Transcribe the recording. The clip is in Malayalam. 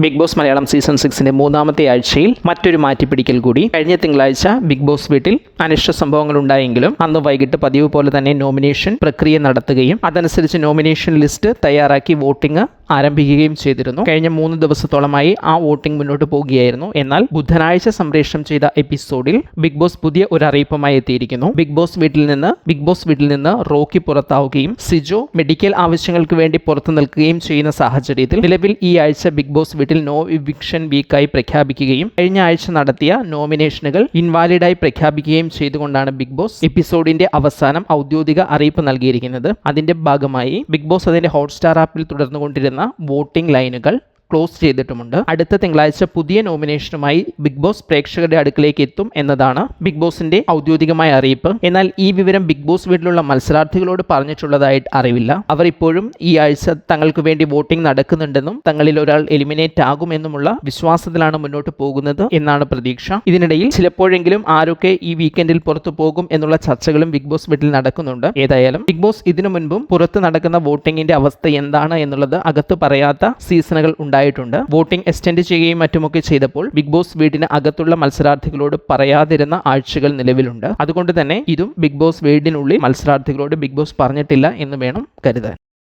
ബിഗ് ബോസ് മലയാളം സീസൺ 6 മൂന്നാമത്തെ ആഴ്ചയിൽ മറ്റൊരു മാറ്റിപ്പിടിക്കൽ കൂടി. കഴിഞ്ഞ തിങ്കളാഴ്ച ബിഗ് ബോസ് വീട്ടിൽ അനിഷ്ട സംഭവങ്ങൾ ഉണ്ടായെങ്കിലും അന്ന് വൈകിട്ട് പതിവ് പോലെ തന്നെ നോമിനേഷൻ പ്രക്രിയ നടത്തുകയും അതനുസരിച്ച് നോമിനേഷൻ ലിസ്റ്റ് തയ്യാറാക്കി വോട്ടിംഗ് ആരംഭിക്കുകയും ചെയ്തിരുന്നു. കഴിഞ്ഞ 3 ദിവസത്തോളമായി ആ വോട്ടിംഗ് മുന്നോട്ട് പോകുകയായിരുന്നു. എന്നാൽ ബുധനാഴ്ച സംപ്രേഷണം ചെയ്ത എപ്പിസോഡിൽ ബിഗ് ബോസ് പുതിയ ഒരു അറിയിപ്പുമായി എത്തിയിരിക്കുന്നു. ബിഗ് ബോസ് വീട്ടിൽ നിന്ന് റോക്കി പുറത്താവുകയും സിജോ മെഡിക്കൽ ആവശ്യങ്ങൾക്ക് വേണ്ടി പുറത്തു നിൽക്കുകയും ചെയ്യുന്ന സാഹചര്യത്തിൽ നിലവിൽ ഈ ആഴ്ച ബിഗ് ബോസ് വീട്ടിൽ നോ ഇവിക്ഷൻ വീക്കായി പ്രഖ്യാപിക്കുകയും കഴിഞ്ഞ ആഴ്ച നടത്തിയ നോമിനേഷനുകൾ ഇൻവാലിഡായി പ്രഖ്യാപിക്കുകയും ചെയ്തുകൊണ്ടാണ് ബിഗ് ബോസ് എപ്പിസോഡിന്റെ അവസാനം ഔദ്യോഗിക അറിയിപ്പ് നൽകിയിരിക്കുന്നത്. അതിന്റെ ഭാഗമായി ബിഗ് ബോസ് അതിന്റെ ഹോട്ട്സ്റ്റാർ ആപ്പിൽ തുടർന്നുകൊണ്ടിരുന്ന വോട്ടിംഗ് ലൈനുകൾ ക്ലോസ് ചെയ്തിട്ടുമുണ്ട്. അടുത്ത തിങ്കളാഴ്ച പുതിയ നോമിനേഷനുമായി ബിഗ് ബോസ് പ്രേക്ഷകരുടെ അടുക്കിലേക്ക് എത്തും എന്നതാണ് ബിഗ് ബോസിന്റെ ഔദ്യോഗികമായ അറിയിപ്പ്. എന്നാൽ ഈ വിവരം ബിഗ് ബോസ് വീട്ടിലുള്ള മത്സരാർത്ഥികളോട് പറഞ്ഞിട്ടുള്ളതായിട്ട് അറിവില്ല. അവർ ഇപ്പോഴും ഈ ആഴ്ച തങ്ങൾക്ക് വേണ്ടി വോട്ടിംഗ് നടക്കുന്നുണ്ടെന്നും തങ്ങളിൽ ഒരാൾ എലിമിനേറ്റ് ആകുമെന്നുമുള്ള വിശ്വാസത്തിലാണ് മുന്നോട്ട് പോകുന്നത് എന്നാണ് പ്രതീക്ഷ. ഇതിനിടയിൽ ചിലപ്പോഴെങ്കിലും ആരൊക്കെ ഈ വീക്കെൻഡിൽ പുറത്തു പോകും എന്നുള്ള ചർച്ചകളും ബിഗ് ബോസ് വീട്ടിൽ നടക്കുന്നുണ്ട്. ഏതായാലും ബിഗ് ബോസ് ഇതിനു മുൻപും പുറത്ത് നടക്കുന്ന വോട്ടിംഗിന്റെ അവസ്ഥ എന്താണ് എന്നുള്ളത് അകത്ത് പറയാത്ത സീസണുകൾ ഉണ്ടായിട്ടുണ്ട്. വോട്ടിംഗ് എക്സ്റ്റെൻഡ് ചെയ്യുകയും മറ്റുമൊക്കെ ചെയ്തപ്പോൾ ബിഗ് ബോസ് വീടിന് അകത്തുള്ള മത്സരാർത്ഥികളോട് പറയാതിരുന്ന ആഴ്ചകൾ നിലവിലുണ്ട്. അതുകൊണ്ട് തന്നെ ഇതും ബിഗ് ബോസ് വീടിനുള്ളിൽ മത്സരാർത്ഥികളോട് ബിഗ് ബോസ് പറഞ്ഞിട്ടില്ല എന്ന് വേണം കരുതാൻ.